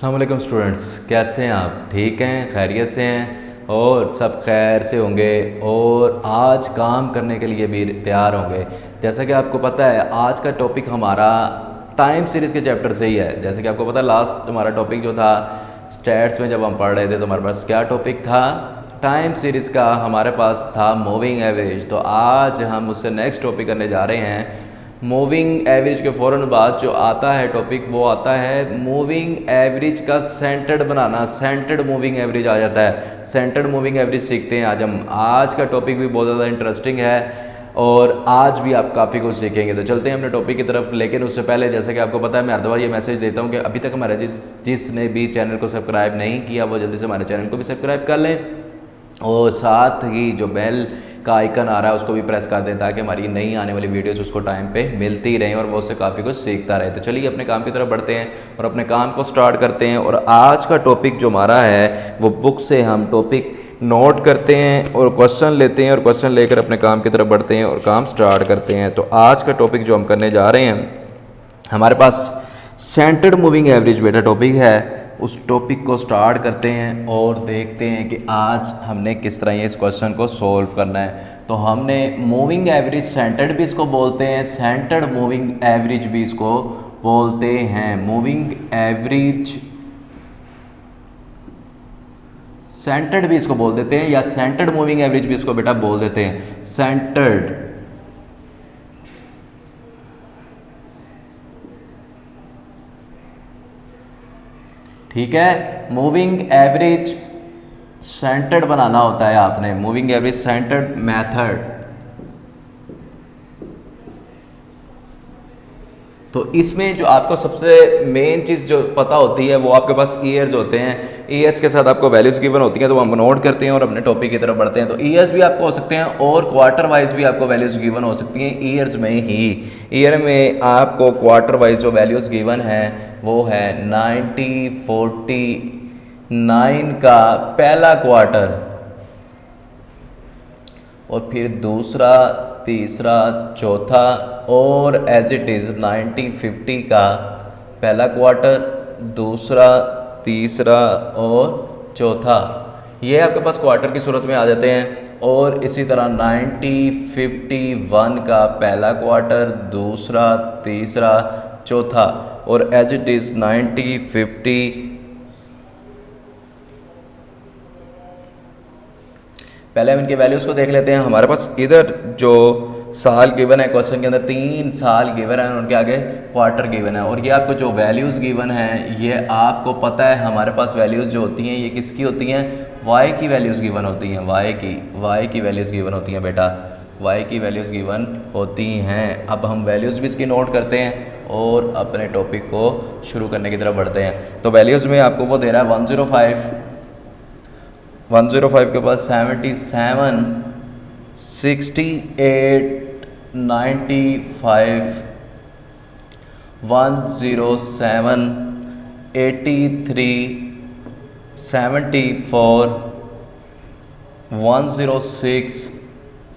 अस्सलाम वालेकुम स्टूडेंट्स, कैसे हैं आप? ठीक हैं, खैरियत से हैं और सब खैर से होंगे और आज काम करने के लिए भी तैयार होंगे। जैसा कि आपको पता है आज का टॉपिक हमारा टाइम सीरीज़ के चैप्टर से ही है। जैसे कि आपको पता है लास्ट हमारा टॉपिक जो था स्टैट्स में जब हम पढ़ रहे थे तो हमारे पास क्या टॉपिक था? टाइम सीरीज़ का हमारे पास था मूविंग एवरेज। तो आज हम उससे नेक्स्ट टॉपिक करने जा रहे हैं। मूविंग एवरेज के फ़ौरन बाद जो आता है टॉपिक वो आता है मूविंग एवरेज का सेंटर्ड बनाना। सेंटर्ड मूविंग एवरेज आ जाता है। सेंटर्ड मूविंग एवरेज सीखते हैं आज हम। आज का टॉपिक भी बहुत ज़्यादा इंटरेस्टिंग है और आज भी आप काफ़ी कुछ सीखेंगे। तो चलते हैं अपने टॉपिक की तरफ। लेकिन उससे पहले जैसा कि आपको पता है मैं हर दफ़ा ये मैसेज देता हूँ कि अभी तक हमारे जिसने भी चैनल को सब्सक्राइब नहीं किया वो जल्दी से हमारे चैनल को भी सब्सक्राइब कर लें और साथ ही जो बेल का आइकन आ रहा है उसको भी प्रेस कर दें ताकि हमारी नई आने वाली वीडियोस उसको टाइम पे मिलती रहें और वो उससे काफ़ी कुछ सीखता रहे। तो चलिए अपने काम की तरफ बढ़ते हैं और अपने काम को स्टार्ट करते हैं। और आज का टॉपिक जो हमारा है वो बुक से हम टॉपिक नोट करते हैं और क्वेश्चन लेते हैं और क्वेश्चन लेकर अपने काम की तरफ बढ़ते हैं और काम स्टार्ट करते हैं। तो आज का टॉपिक जो हम करने जा रहे हैं हमारे पास सेंटर्ड मूविंग एवरेज बेटा टॉपिक है। उस टॉपिक को स्टार्ट करते हैं और देखते हैं कि आज हमने किस तरह ये इस क्वेश्चन को सॉल्व करना है। तो हमने मूविंग एवरेज सेंटर्ड भी इसको बोलते हैं, सेंटर्ड मूविंग एवरेज भी इसको बोलते हैं। मूविंग एवरेज सेंटर्ड भी इसको बोल देते हैं या सेंटर्ड मूविंग एवरेज भी इसको बेटा बोल देते हैं। सेंटर्ड ठीक है। मूविंग एवरेज सेंटर्ड बनाना होता है आपने, मूविंग एवरेज सेंटर्ड मेथड। तो इसमें जो आपको सबसे मेन चीज़ जो पता होती है वो आपके पास ईयर्स होते हैं। ईयर्स के साथ आपको वैल्यूज़ गिवन होती हैं तो हम नोट करते हैं और अपने टॉपिक की तरफ बढ़ते हैं। तो ईयर्स भी आपको हो सकते हैं और क्वार्टर वाइज भी आपको वैल्यूज़ गिवन हो सकती हैं ईयर्स में ही। ईयर में आपको क्वार्टर वाइज जो वैल्यूज़ गिवन है वो है 1949 का पहला क्वार्टर और फिर दूसरा, तीसरा, चौथा और एज इट इज़ 1950 का पहला क्वार्टर, दूसरा, तीसरा और चौथा। ये आपके पास क्वार्टर की सूरत में आ जाते हैं। और इसी तरह 1951 का पहला क्वार्टर, दूसरा, तीसरा, चौथा और एज इट इज़ 1950। पहले हम इनके वैल्यूज़ को देख लेते हैं। हमारे पास इधर जो साल गिवन है क्वेश्चन के अंदर 3 साल गिवन है, उनके आगे क्वार्टर गिवन है। और ये आपको जो वैल्यूज़ गिवन है ये आपको पता है हमारे पास वैल्यूज़ जो होती हैं ये किसकी होती हैं? वाई की वैल्यूज़ गिवन होती हैं। वाई की वैल्यूज़ गिवन होती हैं बेटा, वाई की वैल्यूज़ गिवन होती हैं। अब हम वैल्यूज़ भी इसकी नोट करते हैं और अपने टॉपिक को शुरू करने की तरफ बढ़ते हैं। तो वैल्यूज़ में आपको वो दे रहा है 105 के बाद 77, 68, 95, 107, 83, 74, 106,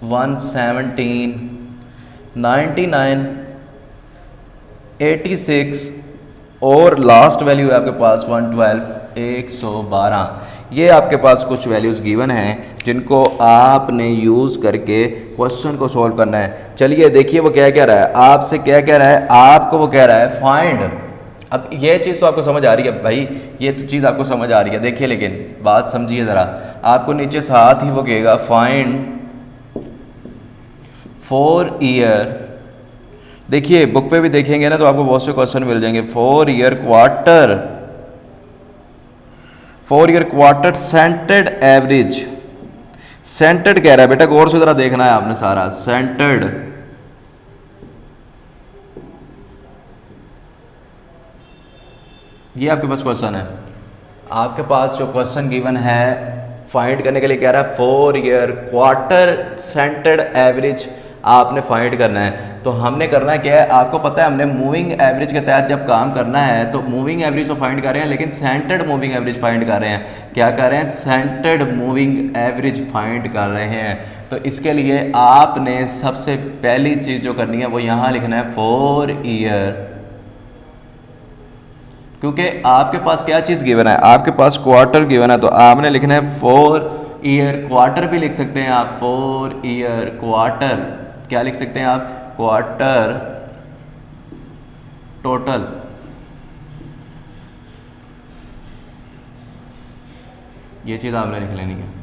117, 99, 86 और लास्ट वैल्यू है आपके पास 112, 112। ये आपके पास कुछ वैल्यूज़ गिवन हैं जिनको आपने यूज़ करके क्वेश्चन को सॉल्व करना है। चलिए देखिए वो क्या कह रहा है, आपसे क्या कह रहा है, आपको वो कह रहा है फाइंड। अब ये चीज़ तो आपको समझ आ रही है भाई, ये तो चीज़ आपको समझ आ रही है। देखिए लेकिन बात समझिए ज़रा, आपको नीचे साथ ही वो कहेगा फाइंड फॉर ईयर। देखिए बुक पे भी देखेंगे ना तो आपको बहुत से क्वेश्चन मिल जाएंगे। 4 year quarter centred average. Centred कह रहा है बेटा, गौर से जरा देखना है आपने सारा। सेंटर्ड ये आपके पास क्वेश्चन है। आपके पास जो क्वेश्चन गिवन है फाइंड करने के लिए कह रहा है 4 ईयर क्वार्टर सेंटर्ड एवरेज आपने फाइंड करना है। तो हमने करना है क्या है, आपको पता है हमने मूविंग एवरेज के तहत जब काम करना है तो मूविंग एवरेज तो फाइंड कर रहे हैं लेकिन सेंटर्ड मूविंग एवरेज फाइंड कर रहे हैं। क्या कर रहे हैं? सेंटर्ड मूविंग एवरेज फाइंड कर रहे हैं। तो इसके लिए आपने सबसे पहली चीज़ जो करनी है वो यहाँ लिखना है 4 ईयर क्योंकि आपके पास क्या चीज़ गिवन है, आपके पास क्वार्टर गिवन है, तो आपने लिखना है 4 ईयर क्वार्टर भी लिख सकते हैं आप, 4 ईयर क्वार्टर, क्या लिख सकते हैं आप, क्वार्टर टोटल। ये चीज़ आपने लिख लेनी है।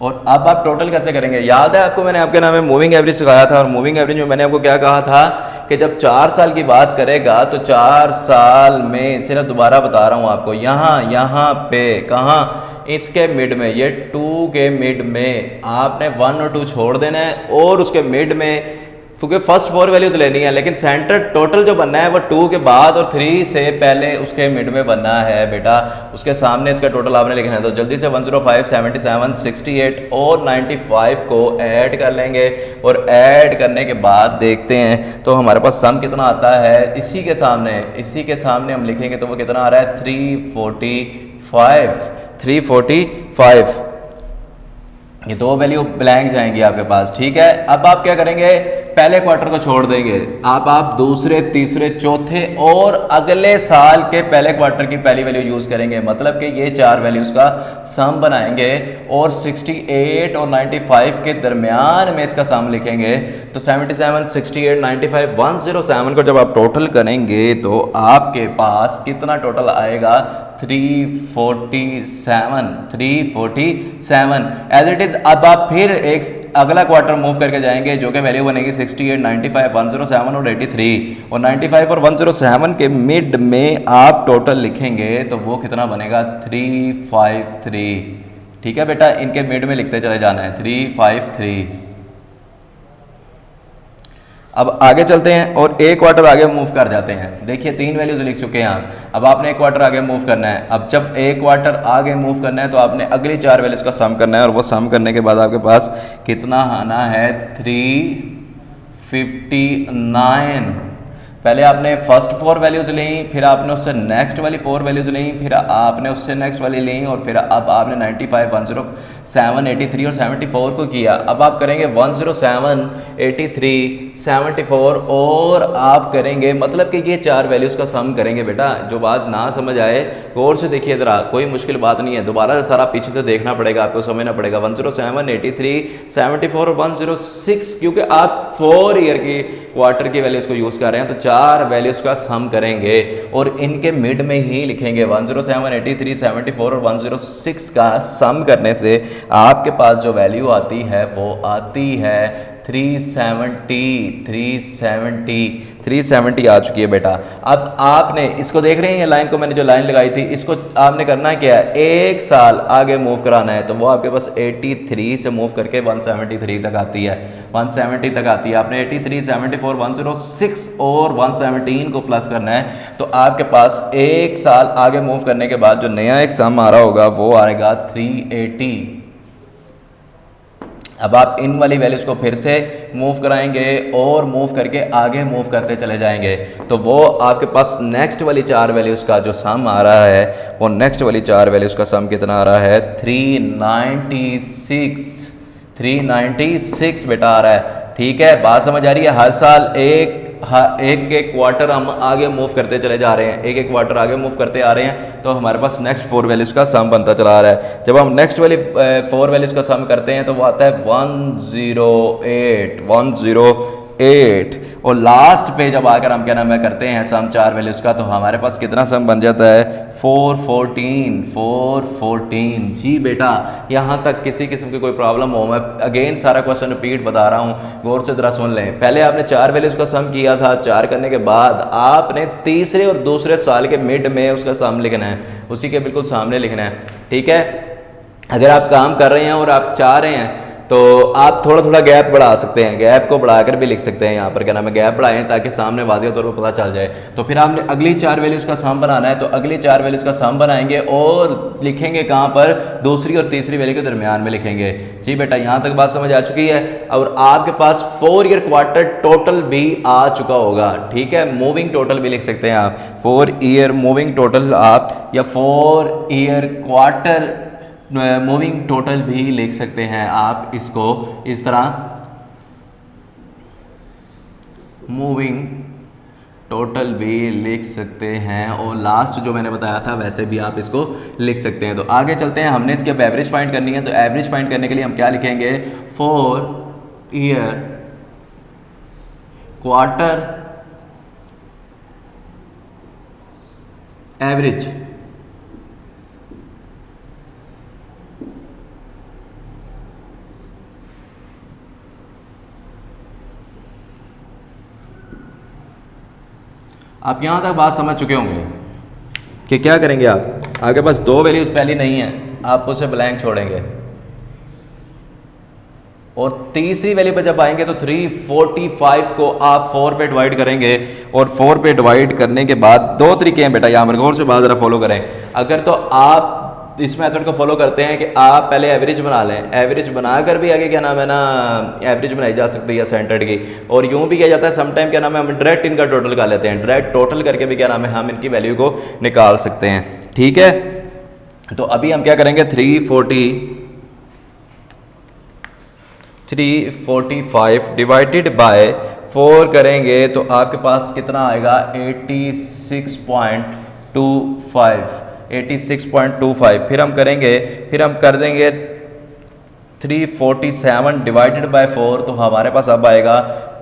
और अब आप टोटल कैसे करेंगे, याद है आपको मैंने आपके नाम में मूविंग एवरेज सिखाया था, और मूविंग एवरेज में मैंने आपको क्या कहा था कि जब 4 साल की बात करेगा तो 4 साल में, सिर्फ दोबारा बता रहा हूँ आपको, यहाँ पे कहाँ, इसके मिड में, ये 2 के मिड में आपने 1 और 2 छोड़ देना है, और उसके मिड में, क्योंकि फर्स्ट 4 वैल्यूज लेनी है, लेकिन सेंटर टोटल जो बनना है वो 2 के बाद और 3 से पहले उसके मिड में बनना है बेटा, उसके सामने इसका टोटल आपने लिखना है। तो जल्दी से 105, 77, 68 और 95 को ऐड कर लेंगे, और ऐड करने के बाद देखते हैं तो हमारे पास सम कितना आता है। इसी के सामने हम लिखेंगे तो वो कितना आ रहा है, 345। ये 2 वैल्यू ब्लैंक जाएंगी आपके पास, ठीक है। अब आप क्या करेंगे, पहले क्वार्टर को छोड़ देंगे, आप दूसरे, तीसरे, चौथे और अगले साल के पहले क्वार्टर की पहली वैल्यू यूज करेंगे, मतलब कि ये 4 वैल्यूज का सम बनाएंगे, और 68 और 95 के दरमियान में इसका सम लिखेंगे। तो 77, 68, 95, 107 को जब आप टोटल करेंगे तो आपके पास कितना टोटल आएगा, 347 एज इट इज। अब आप फिर एक अगला क्वार्टर मूव करके जाएंगे, जो कि वैल्यू बनेगी 68, 95, 107 और 83, और 95 और 107 के मिड में आप टोटल लिखेंगे तो वो कितना बनेगा, 353। ठीक है बेटा, इनके मिड में लिखते चले जाना है, 353। अब आगे चलते हैं और एक क्वार्टर आगे मूव कर जाते हैं। देखिए 3 वैल्यूज लिख चुके हैं आप, अब आपने एक क्वार्टर आगे मूव करना है। अब जब एक क्वार्टर आगे मूव करना है तो आपने अगली 4 वैल्यूज का सम करना है, और वो सम करने के बाद आपके पास कितना आना है, 359। पहले आपने फर्स्ट 4 वैल्यूज ली, फिर आपने उससे नेक्स्ट वाली 4 वैल्यूज ली, फिर आपने उससे नेक्स्ट वाली ली, और फिर अब आपने 95, 107, 83 और 74 को किया। अब आप करेंगे 107, 83, 74 और आप करेंगे, मतलब कि ये 4 वैल्यूज का सम करेंगे बेटा। जो बात ना समझ आए गौर से देखिए ज़रा, कोई मुश्किल बात नहीं है, दोबारा से सारा पीछे से देखना पड़ेगा, आपको समझना पड़ेगा। 107, 83, 74 और 106, क्योंकि आप 4 ईयर की क्वार्टर की वैल्यूज को यूज़ कर रहे हैं, तो 4 वैल्यूज का सम करेंगे और इनके मिड में ही लिखेंगे। 107, 83, 74 और 106 का सम करने से आपके पास जो वैल्यू आती है वो आती है 370 आ चुकी है बेटा। अब आपने इसको देख रहे हैं, ये लाइन को मैंने जो लाइन लगाई थी, इसको आपने करना क्या है, एक साल आगे मूव कराना है, तो वो आपके पास 83 से मूव करके 173 तक आती है, 170 तक आती है। आपने 83, 74, 106 और 117 को प्लस करना है, तो आपके पास एक साल आगे मूव करने के बाद जो नया एक सम आ रहा होगा वो आएगा 380। अब आप इन वाली वैल्यूज को फिर से मूव कराएंगे और मूव करके आगे मूव करते चले जाएंगे, तो वो आपके पास नेक्स्ट वाली 4 वैल्यूज का जो सम आ रहा है, वो नेक्स्ट वाली 4 वैल्यूज का सम कितना आ रहा है, 396 बेटा आ रहा है। ठीक है, बात समझ आ रही है। हर साल एक क्वार्टर हम आगे मूव करते चले जा रहे हैं, एक क्वार्टर आगे मूव करते आ रहे हैं, तो हमारे पास नेक्स्ट 4 वैल्यूज का सम बनता चला आ रहा है। जब हम नेक्स्ट वाली 4 वैल्यूज का सम करते हैं तो वो आता है 108, और लास्ट पे जब आकर हम क्या नाम है करते हैं सम 4 वैल्यूज का, तो हमारे पास कितना सम बन जाता है, 414। जी बेटा, यहाँ तक किसी किस्म की कोई प्रॉब्लम हो, मैं अगेन सारा क्वेश्चन रिपीट बता रहा हूँ, गौर से जरा सुन लें। पहले आपने 4 वैल्यूज का सम किया था, 4 करने के बाद आपने तीसरे और दूसरे साल के मिड में उसका सम लिखना है, उसी के बिल्कुल सामने लिखना है। ठीक है, अगर आप काम कर रहे हैं और आप चाह रहे हैं तो आप थोड़ा थोड़ा गैप बढ़ा सकते हैं, गैप को बढ़ाकर भी लिख सकते हैं। यहाँ पर क्या नाम है, गैप बढ़ाएं ताकि सामने वाज़ेह तौर पर पता चल जाए। तो फिर आपने अगली 4 वैल्यूज़ का सम बनाना है, तो अगली 4 वैल्यूज़ का सम बनाएंगे और लिखेंगे कहाँ पर, दूसरी और तीसरी वैल्यू के दरमियान में लिखेंगे। जी बेटा, यहाँ तक बात समझ आ चुकी है। और आपके पास 4 ईयर क्वार्टर टोटल भी आ चुका होगा। ठीक है, मूविंग टोटल भी लिख सकते हैं आप, 4 ईयर मूविंग टोटल आप, या 4 ईयर क्वार्टर मूविंग टोटल भी लिख सकते हैं आप। इसको इस तरह मूविंग टोटल भी लिख सकते हैं, और लास्ट जो मैंने बताया था वैसे भी आप इसको लिख सकते हैं। तो आगे चलते हैं, हमने इसकी अब एवरेज फाइंड करनी है। तो एवरेज फाइंड करने के लिए हम क्या लिखेंगे, 4 ईयर क्वार्टर एवरेज। आप यहां तक बात समझ चुके होंगे कि क्या करेंगे आप, आपके पास दो वैल्यूज पहली नहीं है, आप उसे ब्लैंक छोड़ेंगे और तीसरी वैल्यू पे जब आएंगे तो 345 को आप 4 पे डिवाइड करेंगे, और 4 पे डिवाइड करने के बाद दो तरीके हैं बेटा, यहाँ पर गौर से बात ज़रा फॉलो करें। अगर तो आप इस मेथड को फॉलो करते हैं कि आप पहले एवरेज बना लें, एवरेज बनाकर भी आगे क्या नाम है ना एवरेज बनाई जा सकती है सेंटर्ड की, और यूं भी किया जाता है समटाइम क्या नाम है हम डायरेक्ट इनका टोटल कर लेते हैं, डायरेक्ट टोटल करके भी क्या नाम है हम इनकी वैल्यू को निकाल सकते हैं। ठीक है, तो अभी हम क्या करेंगे, 345 डिवाइडेड बाय 4 करेंगे तो आपके पास कितना आएगा, 86.25। फिर हम करेंगे, फिर हम कर देंगे 347 डिवाइडेड बाय 4 तो हमारे पास अब आएगा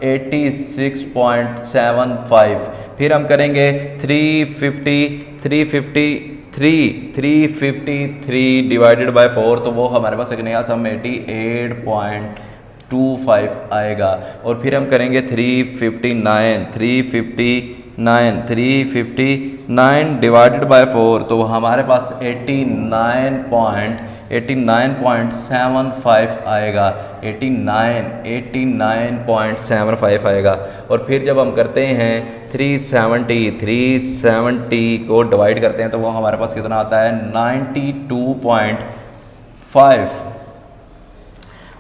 86.75। फिर हम करेंगे 353 डिवाइडेड बाय 4 तो वो हमारे पास एक नया सम 88.25 आएगा। और फिर हम करेंगे 359 डिवाइडेड बाय 4 तो हमारे पास 89.75 आएगा, 89.75 आएगा। और फिर जब हम करते हैं 370 को डिवाइड करते हैं तो वो हमारे पास कितना आता है, 92.5।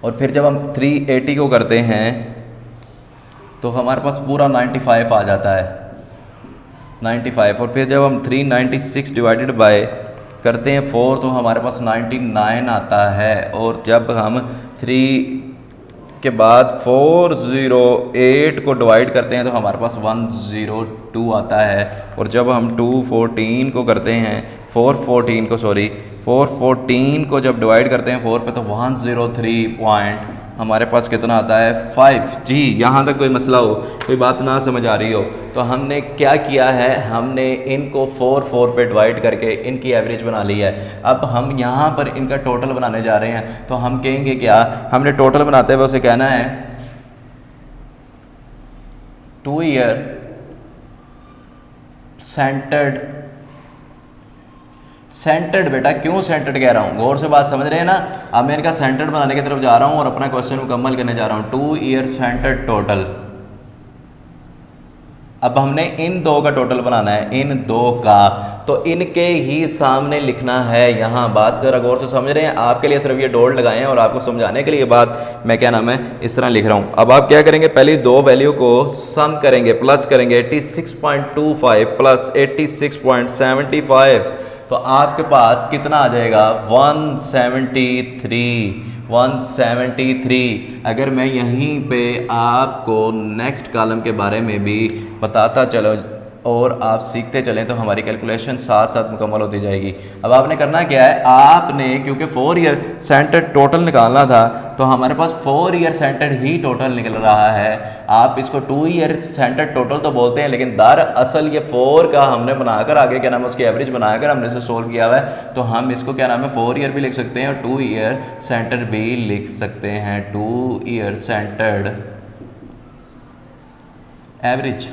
और फिर जब हम 380 को करते हैं तो हमारे पास पूरा 95 आ जाता है, 95। और फिर जब हम 396 डिवाइडेड बाय करते हैं 4 तो हमारे पास 99 आता है। और जब हम 3 के बाद 408 को डिवाइड करते हैं तो हमारे पास 102 आता है। और जब हम 214 को करते हैं 414 को जब डिवाइड करते हैं 4 पे तो 103 पॉइंट हमारे पास कितना आता है, 5। जी यहाँ तक कोई मसला हो, कोई बात ना समझ आ रही हो तो हमने क्या किया है, हमने इनको 4 पे डिवाइड करके इनकी एवरेज बना ली है। अब हम यहाँ पर इनका टोटल बनाने जा रहे हैं तो हम कहेंगे क्या, हमने टोटल बनाते हुए उसे कहना है 2 ईयर सेंटर्ड बेटा, क्यों सेंटर्ड कह रहा हूँ, गौर से बात समझ रहे हैं ना। अब मैं इनका सेंटर्ड बनाने की तरफ जा रहा हूँ और अपना क्वेश्चन मुकम्मल करने जा रहा हूँ। 2 ईयर सेंटर्ड टोटल। अब हमने इन दो का टोटल बनाना है, इन दो का, तो इनके ही सामने लिखना है यहाँ। बात जरा गौर से समझ रहे हैं, आपके लिए सिर्फ ये डॉट लगाए हैं और आपको समझाने के लिए बात मैं क्या नाम है इस तरह लिख रहा हूँ। अब आप क्या करेंगे, पहले दो वैल्यू को सम करेंगे, प्लस करेंगे 86.25 प्लस 86.75 तो आपके पास कितना आ जाएगा, 173। अगर मैं यहीं पे आपको नेक्स्ट कॉलम के बारे में भी बताता चलो और आप सीखते चलें तो हमारी कैलकुलेशन साथ साथ मुकम्मल होती जाएगी। अब आपने करना क्या है, आपने क्योंकि 4 ईयर सेंटर्ड टोटल निकालना था तो हमारे पास 4 ईयर सेंटर्ड ही टोटल निकल रहा है। आप इसको 2 ईयर सेंटर्ड टोटल तो बोलते हैं, लेकिन दरअसल ये 4 का हमने बनाकर आगे क्या नाम है उसकी एवरेज बनाकर हमने इसे सोल्व किया हुआ है। तो हम इसको क्या नाम है 4 ईयर भी लिख सकते हैं और 2 ईयर सेंटर्ड भी लिख सकते हैं। 2 ईयर सेंटर्ड एवरेज।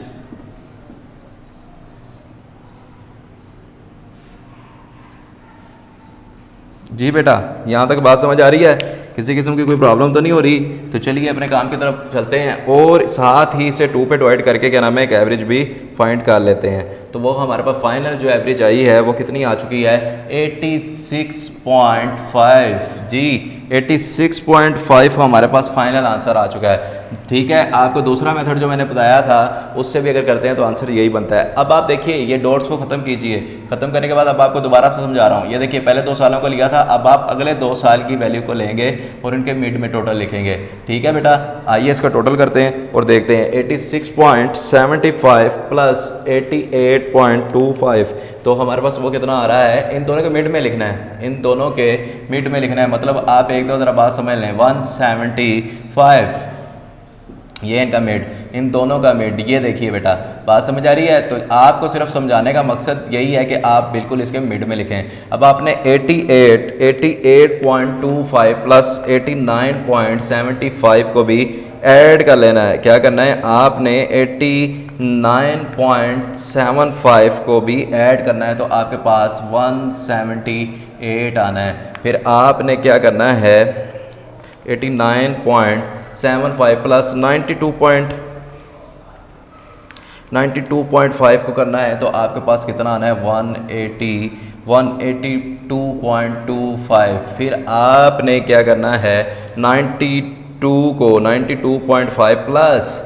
जी बेटा, यहाँ तक बात समझ आ रही है, किसी किस्म की कोई प्रॉब्लम तो नहीं हो रही। तो चलिए अपने काम की तरफ चलते हैं और साथ ही इसे 2 पे डिवाइड करके क्या नाम है एक एवरेज भी फाइंड कर लेते हैं। तो वो हमारे पास फाइनल जो एवरेज आई है वो कितनी आ चुकी है 86.5 जी 86.5 हमारे पास फाइनल आंसर आ चुका है। ठीक है, आपको दूसरा मेथड जो मैंने बताया था उससे भी अगर करते हैं तो आंसर यही बनता है। अब आप देखिए ये डॉट्स को ख़त्म कीजिए, ख़त्म करने के बाद अब आपको दोबारा से समझा रहा हूँ। ये देखिए पहले 2 सालों को लिया था, अब आप अगले 2 साल की वैल्यू को लेंगे और इनके मिड में टोटल लिखेंगे। ठीक है बेटा, आइए इसका टोटल करते हैं और देखते हैं 86.75 प्लस 88.25 तो हमारे पास वो कितना आ रहा है। इन दोनों के मिड में लिखना है, इन दोनों के मिड में लिखना है, मतलब आप एक दो ज़रा बात समझ लें। 175 ये इनका मिड, इन दोनों का मिड, ये देखिए बेटा बात समझ आ रही है। तो आपको सिर्फ समझाने का मकसद यही है कि आप बिल्कुल इसके मिड में लिखें। अब आपने 88.25 प्लस 89.75 को भी ऐड कर लेना है। क्या करना है, आपने 89.75 को भी ऐड करना है, तो आपके पास 178 आना है। फिर आपने क्या करना है 89.75 प्लस 92.5 को करना है, तो आपके पास कितना आना है 182.25। फिर आपने क्या करना है 92 को 92.5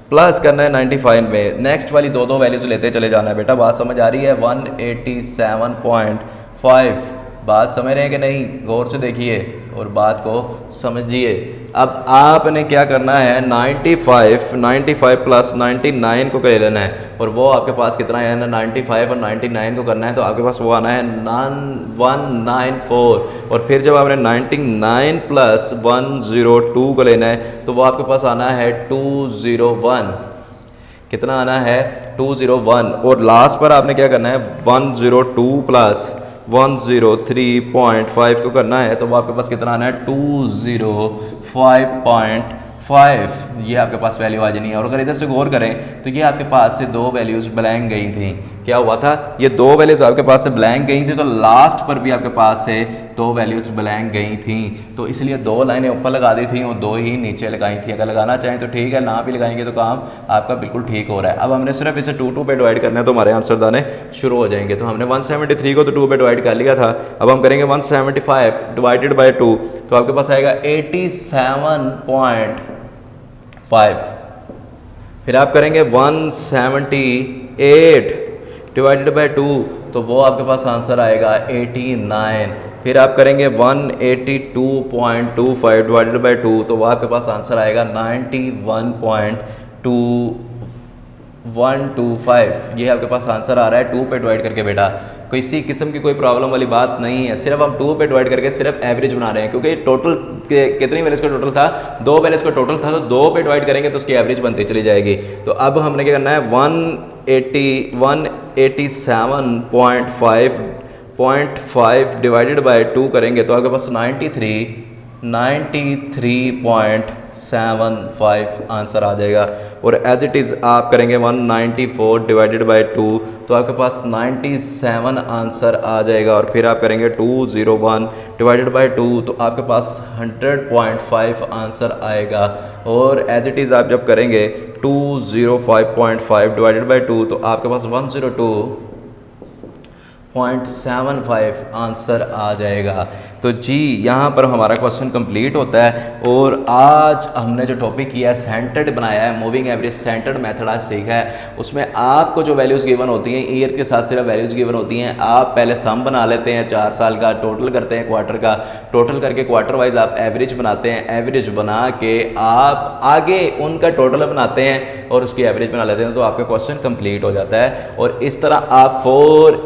प्लस करना है 95 में। नेक्स्ट वाली दो वैल्यूज लेते चले जाना है बेटा, बात समझ आ रही है। 187.5 बात समझ रहे हैं कि नहीं, गौर से देखिए और बात को समझिए। अब आपने क्या करना है 95 प्लस 99 को कर लेना है, और वो आपके पास कितना है ना 95 और 99 को करना है, तो आपके पास वो आना है 194। और फिर जब आपने 99 प्लस 102 को लेना है, तो वो आपके पास आना है 201। कितना आना है 201। और लास्ट पर आपने क्या करना है 102 प्लस 103.5 को करना है, तो वो आपके पास कितना आना है 205.5। ये आपके पास वैल्यू आ जानी है। और अगर इधर से गौर करें तो ये आपके पास से 2 वैल्यूज़ ब्लैंक गई थी। क्या हुआ था, ये 2 वैल्यूज़ आपके पास से ब्लैंक गई थी, तो लास्ट पर भी आपके पास से 2 वैल्यूज़ ब्लैंक गई थी, तो इसलिए 2 लाइनें ऊपर लगा दी थी और 2 ही नीचे लगाई थी। अगर लगाना चाहें तो ठीक है, ना भी लगाएंगे तो काम आपका बिल्कुल ठीक हो रहा है। अब हमने सिर्फ इसे 2 पे डिवाइड करना है, तो हमारे आंसर आने शुरू हो जाएंगे। तो हमने 173 को तो 2 पे डिवाइड कर लिया था, अब हम करेंगे 175 डिवाइडेड बाई 2, तो आपके पास आएगा 87.5। फिर आप करेंगे 178 डिवाइडेड बाई 2, तो वो आपके पास आंसर आएगा 89। फिर आप करेंगे 182.25 डिवाइडेड बाई 2, तो वो आपके पास आंसर आएगा 91.125। ये आपके पास आंसर आ रहा है 2 पे डिवाइड करके बेटा। किसी किस्म की कोई प्रॉब्लम वाली बात नहीं है, सिर्फ हम 2 पे डिवाइड करके सिर्फ एवरेज बना रहे हैं, क्योंकि टोटल कितनी वैल्यूज का टोटल था 2 वैल्यूज का टोटल था, तो 2 पे डिवाइड करेंगे तो उसकी एवरेज बनती चली जाएगी। तो अब हमने क्या करना है 187.5 डिवाइडेड बाई 2 करेंगे, तो आपके पास 93.75 आंसर आ जाएगा। और एज इट इज़ आप करेंगे 194 डिवाइडेड बाई 2, तो आपके पास 97 आंसर आ जाएगा। और फिर आप करेंगे 201 डिवाइडेड बाई 2, तो आपके पास 100.5 आंसर आएगा। और एज इट इज़ आप जब करेंगे 205.5 डिवाइडेड बाई 2, तो आपके पास 102.75 आंसर आ जाएगा। तो जी यहाँ पर हमारा क्वेश्चन कंप्लीट होता है। और आज हमने जो टॉपिक किया है सेंटर्ड बनाया है, मूविंग एवरेज सेंटर्ड मेथड आज सीखा है। उसमें आपको जो वैल्यूज़ गिवन होती हैं, ईयर के साथ सिर्फ वैल्यूज़ गिवन होती हैं, आप पहले सम बना लेते हैं 4 साल का, टोटल करते हैं क्वार्टर का, टोटल करके क्वार्टर वाइज आप एवरेज बनाते हैं, एवरेज बना के आप आगे उनका टोटल बनाते हैं और उसकी एवरेज बना लेते हैं, तो आपका क्वेश्चन कंप्लीट हो जाता है। और इस तरह आप 4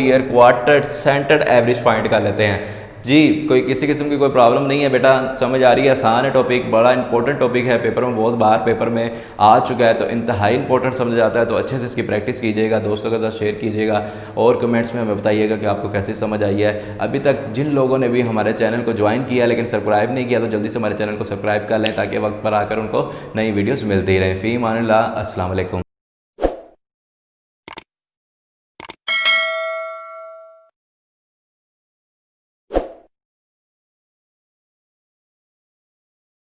year quarter centred average find कर लेते हैं। जी कोई किसी किस्म की कोई प्रॉब्लम नहीं है बेटा, समझ आ रही है, आसान है टॉपिक, बड़ा इंपॉर्टेंट टॉपिक है, पेपर में बहुत बार पेपर में आ चुका है, तो इंतहाई इंपॉर्टेंट समझ जाता है। तो अच्छे से इसकी प्रैक्टिस कीजिएगा, दोस्तों के साथ शेयर कीजिएगा और कमेंट्स में हमें बताइएगा कि आपको कैसी समझ आई है। अभी तक जिन लोगों ने भी हमारे चैनल को ज्वाइन किया लेकिन सब्सक्राइब नहीं किया, तो जल्दी से हमारे चैनल को सब्सक्राइब कर लें ताकि वक्त पर आकर उनको नई वीडियोज़ मिलती रहें। फ़ी मानिल्लाह, अस्सलाम वालेकुम।